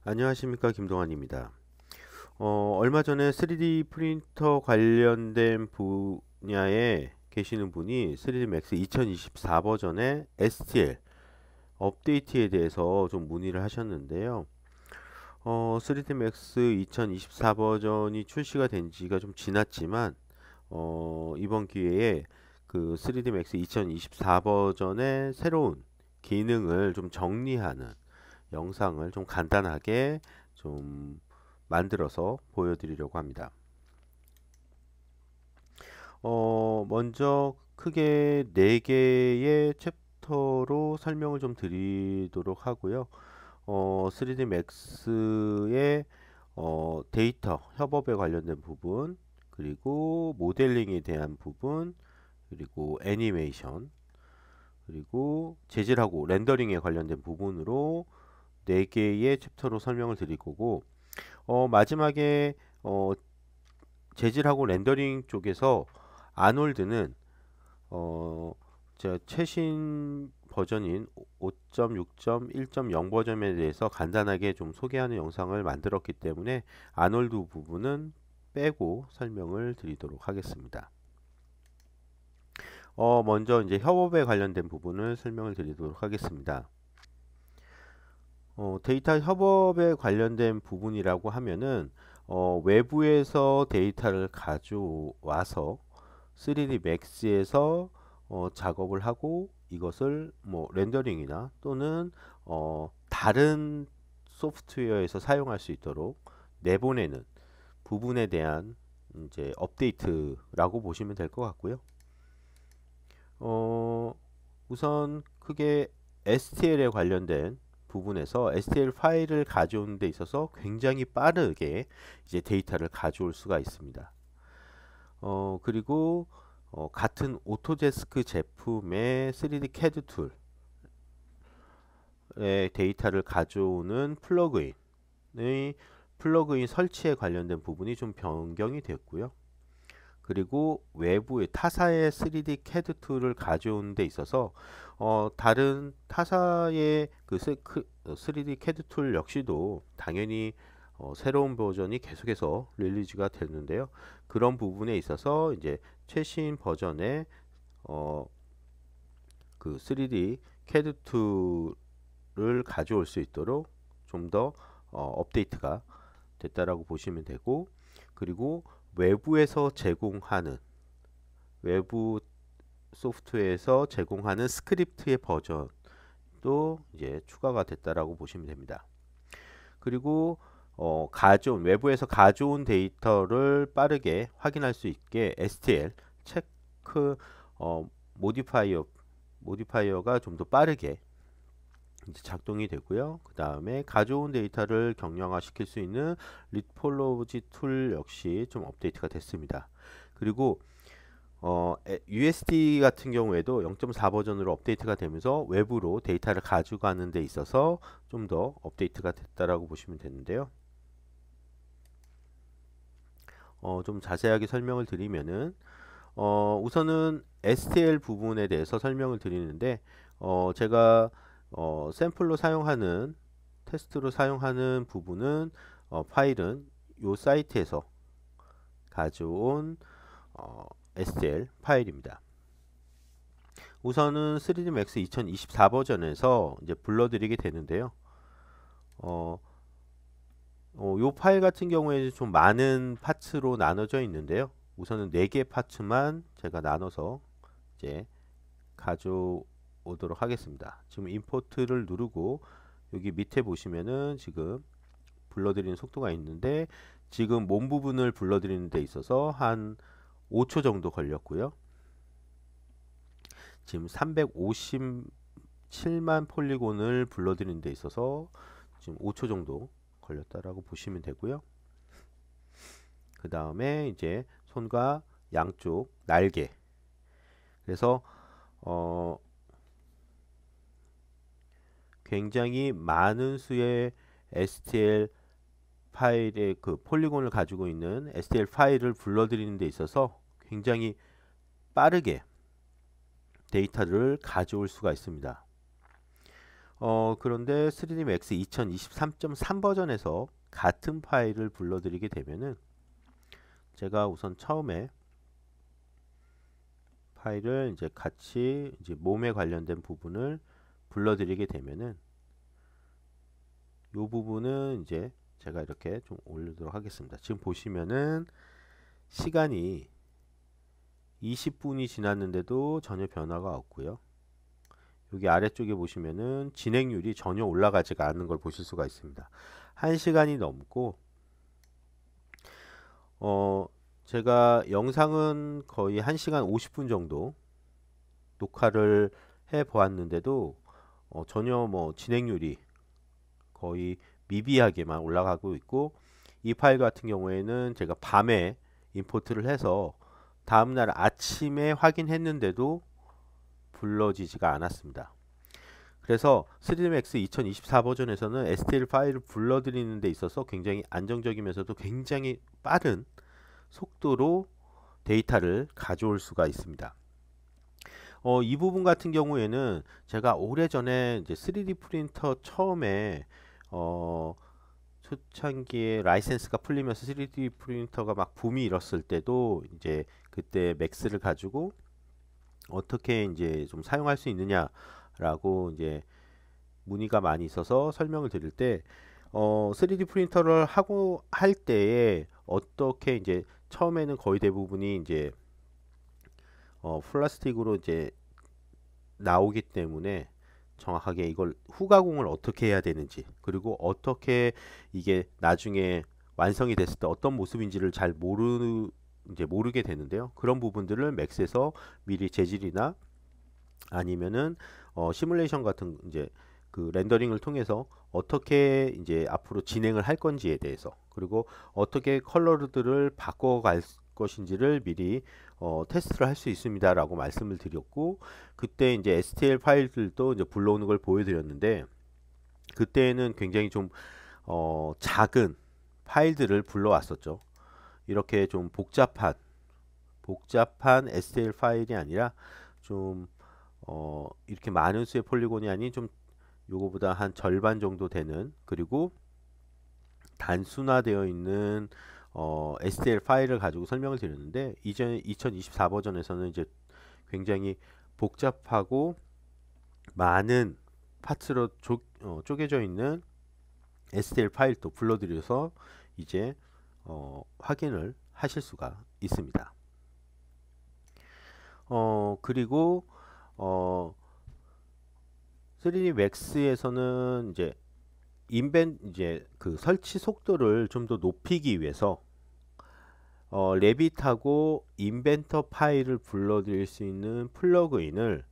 안녕하십니까, 김동환입니다. 얼마 전에 3D 프린터 관련된 분야에 계시는 분이 3D Max 2024 버전의 STL 업데이트에 대해서 좀 문의를 하셨는데요. 3D Max 2024 버전이 출시가 된 지가 좀 지났지만 이번 기회에 그 3D Max 2024 버전의 새로운 기능을 좀 정리하는 영상을 좀 간단하게 좀 만들어서 보여드리려고 합니다. 먼저 크게 4개의 챕터로 설명을 좀 드리도록 하고요. 3D Max의 데이터 협업에 관련된 부분, 그리고 모델링에 대한 부분, 그리고 애니메이션, 그리고 재질하고 렌더링에 관련된 부분으로 4개의 챕터로 설명을 드릴 거고, 마지막에 재질하고 렌더링 쪽에서 아놀드는 어, 제 최신 버전인 5.6.1.0 버전에 대해서 간단하게 좀 소개하는 영상을 만들었기 때문에 아놀드 부분은 빼고 설명을 드리도록 하겠습니다. 먼저 이제 협업에 관련된 부분을 설명을 드리도록 하겠습니다. 데이터 협업에 관련된 부분이라고 하면은 외부에서 데이터를 가져와서 3D Max에서 작업을 하고 이것을 뭐 렌더링이나 또는 다른 소프트웨어에서 사용할 수 있도록 내보내는 부분에 대한 이제 업데이트라고 보시면 될 것 같고요. 어, 우선 크게 STL에 관련된 부분에서 STL 파일을 가져오는 데 있어서 굉장히 빠르게 이제 데이터를 가져올 수가 있습니다. 그리고 같은 오토데스크 제품의 3D CAD 툴의 데이터를 가져오는 플러그인 설치에 관련된 부분이 좀 변경이 됐고요. 그리고 외부의 타사의 3D CAD 툴을 가져오는 데 있어서 다른 타사의 그 3D CAD 툴 역시도 당연히 새로운 버전이 계속해서 릴리즈가 되는데요. 그런 부분에 있어서 이제 최신 버전의 어, 그 3D CAD 툴을 가져올 수 있도록 좀 더 업데이트가 됐다라고 보시면 되고, 그리고 외부에서 제공하는 외부 소프트웨어에서 제공하는 스크립트의 버전도 이제 추가가 됐다라고 보시면 됩니다. 그리고 외부에서 가져온 데이터를 빠르게 확인할 수 있게 STL 체크 모디파이어가 좀 더 빠르게 이제 작동이 되고요. 그 다음에 가져온 데이터를 경량화 시킬 수 있는 리폴로지 툴 역시 좀 업데이트가 됐습니다. 그리고 USD 같은 경우에도 0.4 버전으로 업데이트가 되면서 외부로 데이터를 가져가는 데 있어서 좀 더 업데이트가 됐다라고 보시면 되는데요. 좀 자세하게 설명을 드리면은 우선은 STL 부분에 대해서 설명을 드리는데 제가 샘플로 사용하는 테스트로 사용하는 부분은 파일은 이 사이트에서 가져온 STL 파일입니다. 우선은 3D Max 2024 버전에서 이제 불러드리게 되는데요. 요 파일 같은 경우에 좀 많은 파츠로 나눠져 있는데요. 우선은 4개 파츠만 제가 나눠서 이제 가져오도록 하겠습니다. 지금 임포트를 누르고 여기 밑에 보시면은 지금 불러드리는 속도가 있는데 지금 몸 부분을 불러드리는 데 있어서 한 5초 정도 걸렸고요. 지금 357만 폴리곤을 불러드리는 데 있어서 지금 5초 정도 걸렸다라고 보시면 되고요. 그 다음에 이제 손과 양쪽 날개, 그래서 굉장히 많은 수의 STL 파일의 그 폴리곤을 가지고 있는 STL 파일을 불러들이는 데 있어서 굉장히 빠르게 데이터를 가져올 수가 있습니다. 그런데 3D Max 2023.3 버전에서 같은 파일을 불러드리게 되면은 제가 우선 처음에 파일을 이제 같이 이제 몸에 관련된 부분을 불러드리게 되면은 이 부분은 이제 제가 이렇게 좀 올리도록 하겠습니다. 지금 보시면은 시간이 20분이 지났는데도 전혀 변화가 없고요. 여기 아래쪽에 보시면은 진행률이 전혀 올라가지가 않는 걸 보실 수가 있습니다. 1시간이 넘고 제가 영상은 거의 1시간 50분 정도 녹화를 해 보았는데도 전혀 뭐 진행률이 거의 미비하게만 올라가고 있고, 이 파일 같은 경우에는 제가 밤에 임포트를 해서 다음날 아침에 확인했는데도 불러지지가 않았습니다. 그래서 3D Max 2024 버전에서는 STL 파일을 불러드리는 데 있어서 굉장히 안정적이면서도 굉장히 빠른 속도로 데이터를 가져올 수가 있습니다. 이 부분 같은 경우에는 제가 오래전에 이제 3D 프린터 처음에 초창기에 라이센스가 풀리면서 3D 프린터가 막 붐이 일었을 때도 이제 그때 맥스를 가지고 어떻게 이제 좀 사용할 수 있느냐라고 이제 문의가 많이 있어서 설명을 드릴 때 3D 프린터를 하고 할 때에 어떻게 이제 처음에는 거의 대부분이 이제 플라스틱으로 이제 나오기 때문에 정확하게 이걸 후가공을 어떻게 해야 되는지, 그리고 어떻게 이게 나중에 완성이 됐을 때 어떤 모습인지를 잘 모르게 되는데요. 그런 부분들을 맥스에서 미리 재질이나 아니면은 시뮬레이션 같은 이제 그 렌더링을 통해서 어떻게 이제 앞으로 진행을 할 건지에 대해서, 그리고 어떻게 컬러들을 바꿔갈 것인지를 미리 테스트를 할 수 있습니다라고 말씀을 드렸고, 그때 이제 STL 파일들도 이제 불러오는 걸 보여드렸는데, 그때는 굉장히 좀 작은 파일들을 불러왔었죠. 이렇게 좀 복잡한 STL 파일이 아니라 좀 이렇게 많은 수의 폴리곤이 아닌 좀 요거보다 한 절반 정도 되는, 그리고 단순화되어 있는 STL 파일을 가지고 설명을 드렸는데, 이전 2024 버전에서는 이제 굉장히 복잡하고 많은 파츠로 쪼개져 있는 STL 파일도 불러드려서 이제 확인을 하실 수가 있습니다. 그리고 3D Max에서는 이제 이제 그 설치 속도를 좀 더 높이기 위해서 레빗하고 인벤터 파일을 불러드릴 수 있는 플러그인을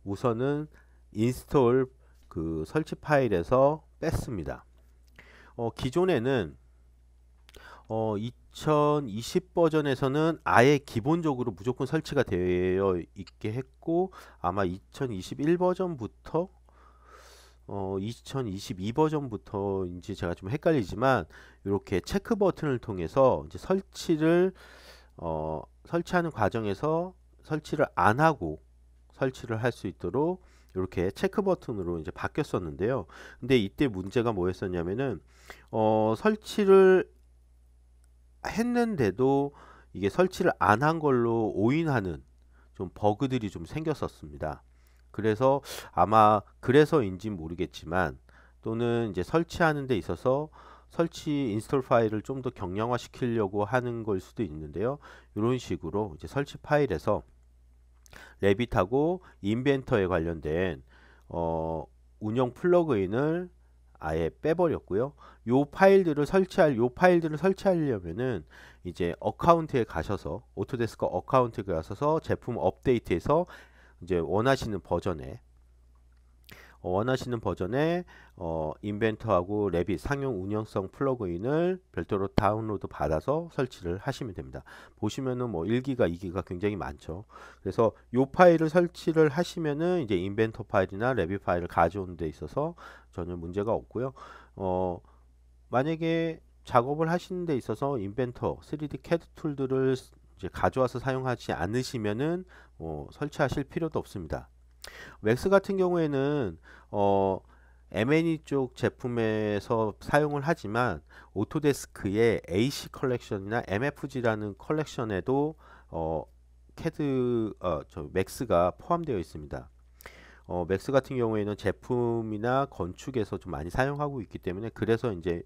우선은 인스톨 그 설치 파일에서 뺐습니다. 기존에는 2020 버전에서는 아예 기본적으로 무조건 설치가 되어 있게 했고, 아마 2021 버전부터 2022 버전부터인지 제가 좀 헷갈리지만, 이렇게 체크 버튼을 통해서 이제 설치하는 과정에서 설치를 안 하고 설치를 할 수 있도록 이렇게 체크 버튼으로 이제 바뀌었었는데요. 근데 이때 문제가 뭐였었냐면은 설치를 했는데도 이게 설치를 안 한 걸로 오인하는 좀 버그들이 좀 생겼었습니다. 그래서 아마 그래서인지 모르겠지만, 또는 이제 설치하는 데 있어서 설치 인스톨 파일을 좀 더 경량화 시키려고 하는 걸 수도 있는데요. 이런 식으로 이제 설치 파일에서 레빗하고 인벤터에 관련된 운영 플러그인을 아예 빼버렸고요. 요 파일들을 설치하려면은 이제 어카운트에 가셔서, 오토데스크 어카운트에 가셔서 제품 업데이트해서 이제 원하시는 버전의 인벤터하고 레빗 상용 운영성 플러그인을 별도로 다운로드 받아서 설치를 하시면 됩니다. 보시면은 뭐 1기가 2기가 굉장히 많죠. 그래서 이 파일을 설치를 하시면은 이제 인벤터 파일이나 레빗 파일을 가져오는 데 있어서 전혀 문제가 없고요. 만약에 작업을 하시는 데 있어서 인벤터 3D CAD 툴들을 이제 가져와서 사용하지 않으시면은 설치하실 필요도 없습니다. 맥스 같은 경우에는 M&E 쪽 제품에서 사용을 하지만 오토데스크의 AC 컬렉션이나 MFG라는 컬렉션에도 저 맥스가 포함되어 있습니다. 맥스 같은 경우에는 제품이나 건축에서 좀 많이 사용하고 있기 때문에 그래서 이제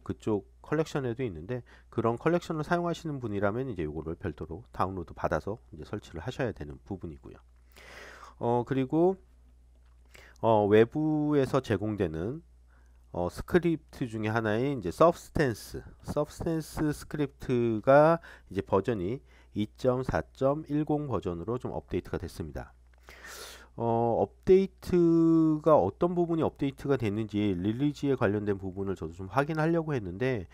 그쪽 컬렉션에도 있는데, 그런 컬렉션을 사용하시는 분이라면 이제 요거를 별도로 다운로드 받아서 이제 설치를 하셔야 되는 부분이고요. 그리고 외부에서 제공되는 스크립트 중에 하나인 이제 서브스탠스 스크립트가 이제 버전이 2.4.10 버전으로 좀 업데이트가 됐습니다. 업데이트가 어떤 부분이 업데이트가 됐는지 릴리즈에 관련된 부분을 저도 좀 확인하려고 했는데,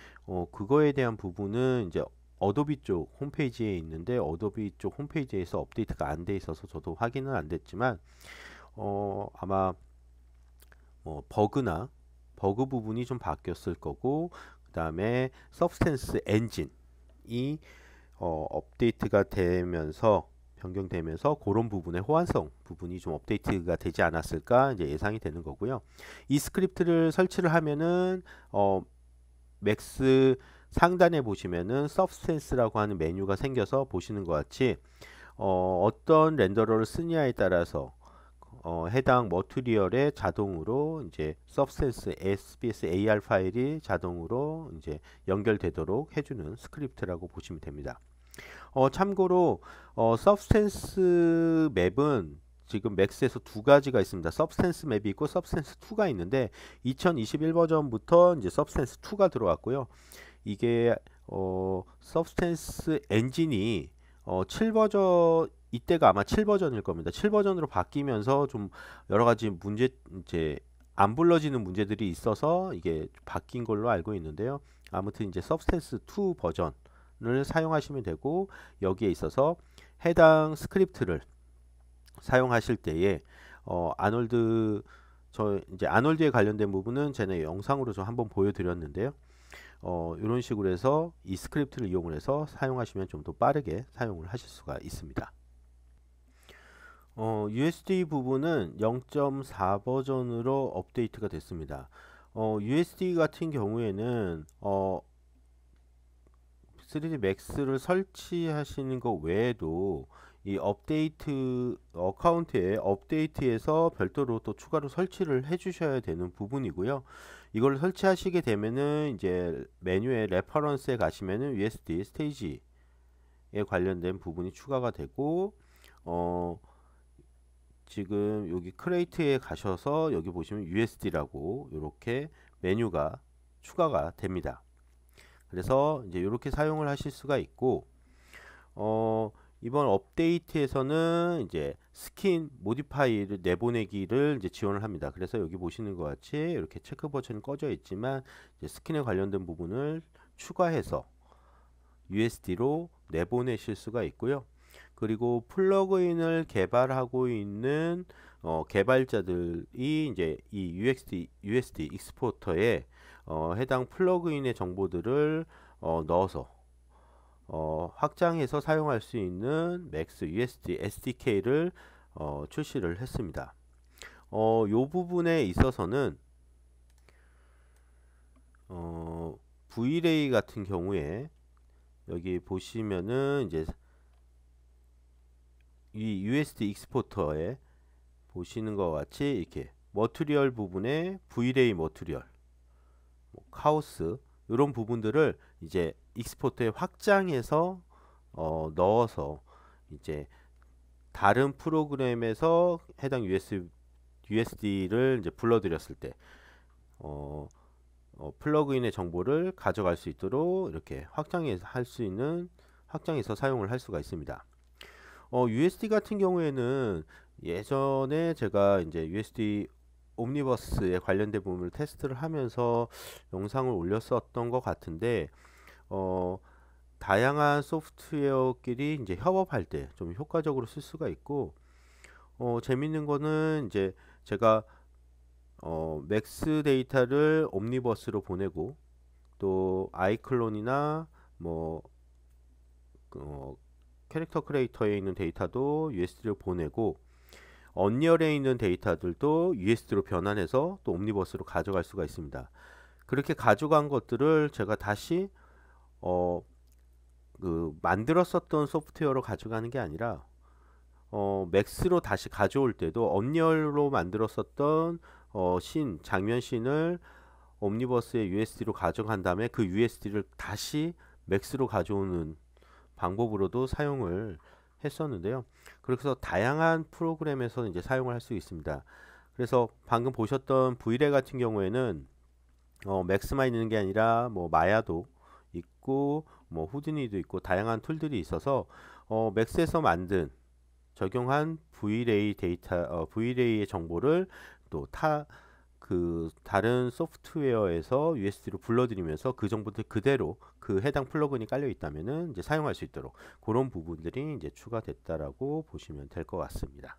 그거에 대한 부분은 이제 어도비 쪽 홈페이지에 있는데 어도비 쪽 홈페이지에서 업데이트가 안 돼 있어서 저도 확인은 안 됐지만, 아마 버그 부분이 좀 바뀌었을 거고, 그 다음에 서브스탠스 엔진이 업데이트가 되면서 변경되면서 그런 부분의 호환성 부분이 좀 업데이트가 되지 않았을까 이제 예상이 되는 거고요. 이 스크립트를 설치를 하면은 맥스 상단에 보시면은 서브스탠스라고 하는 메뉴가 생겨서 보시는 것 같이 어떤 렌더러를 쓰냐에 따라서 해당 머티리얼에 자동으로 이제 서브스탠스 SBS AR 파일이 자동으로 이제 연결되도록 해주는 스크립트라고 보시면 됩니다. 참고로 서브스탠스 맵은 지금 맥스에서 두 가지가 있습니다. 서브스탠스 맵이 있고 서브스탠스 2가 있는데 2021 버전부터 이제 서브스탠스 2가 들어왔고요. 이게 서브스탠스 엔진이 7버전, 이때가 아마 7버전일 겁니다. 7버전으로 바뀌면서 좀 여러 가지 문제, 이제 안 불러지는 문제들이 있어서 이게 바뀐 걸로 알고 있는데요. 아무튼 이제 서브스탠스 2 버전을 사용하시면 되고, 여기에 있어서 해당 스크립트를 사용하실 때에 이제 아놀드에 관련된 부분은 제가 영상으로 좀 한번 보여드렸는데요. 이런 식으로 해서 이 스크립트를 이용을 해서 사용하시면 좀 더 빠르게 사용을 하실 수가 있습니다. USD 부분은 0.4 버전으로 업데이트가 됐습니다. USD 같은 경우에는 3D Max를 설치하시는 것 외에도 이 업데이트 어카운트에 업데이트에서 별도로 또 추가로 설치를 해 주셔야 되는 부분이고요. 이걸 설치하시게 되면은 이제 메뉴에 레퍼런스에 가시면은 USD 스테이지에 관련된 부분이 추가가 되고, 지금 여기 크레이트에 가셔서 여기 보시면 USD라고 이렇게 메뉴가 추가가 됩니다. 그래서 이제 이렇게 사용을 하실 수가 있고, 이번 업데이트에서는 이제 스킨 모디파이를 내보내기를 이제 지원을 합니다. 그래서 여기 보시는 것 같이 이렇게 체크 버튼이 꺼져 있지만 이제 스킨에 관련된 부분을 추가해서 USD로 내보내실 수가 있고요. 그리고 플러그인을 개발하고 있는 개발자들이 이제 이 USD 익스포터에 해당 플러그인의 정보들을 넣어서 확장해서 사용할 수 있는 맥스 USD SDK를 출시를 했습니다. 요 부분에 있어서는 V-Ray 같은 경우에 여기 보시면은 이제 이 USD 익스포터에 보시는 것 같이 이렇게 머티리얼 부분에 V-Ray 머티리얼, 카오스 이런 부분들을 이제 익스포터에 확장해서 넣어서 이제 다른 프로그램에서 해당 USD를 이제 불러들였을 때 플러그인의 정보를 가져갈 수 있도록 이렇게 확장해서 사용을 할 수가 있습니다. USD 같은 경우에는 예전에 제가 이제 USD 옴니버스에 관련된 부분을 테스트를 하면서 영상을 올렸었던 것 같은데, 다양한 소프트웨어끼리 이제 협업할 때 좀 효과적으로 쓸 수가 있고, 재밌는 거는 이제 제가 맥스 데이터를 옴니버스로 보내고 또 아이클론이나 뭐 캐릭터 크리에이터에 있는 데이터도 USD로 보내고, 언리얼에 있는 데이터들도 USD로 변환해서 또 옴니버스로 가져갈 수가 있습니다. 그렇게 가져간 것들을 제가 다시 만들었었던 소프트웨어로 가져가는 게 아니라 맥스로 다시 가져올 때도 언리얼로 만들었었던 장면 씬을 옴니버스의 USD로 가져간 다음에 그 USD를 다시 맥스로 가져오는 방법으로도 사용을 했었는데요. 그래서 다양한 프로그램에서 이제 사용을 할 수 있습니다. 그래서 방금 보셨던 Vray 같은 경우에는 맥스만 있는 게 아니라 뭐 마야도 있고 뭐 후드니도 있고 다양한 툴들이 있어서 맥스에서 만든 적용한 Vray Vray의 정보를 또 다른 소프트웨어에서 USD로 불러들이면서 그 정보들 그대로 그 해당 플러그인이 깔려 있다면은 이제 사용할 수 있도록 그런 부분들이 이제 추가됐다라고 보시면 될 것 같습니다.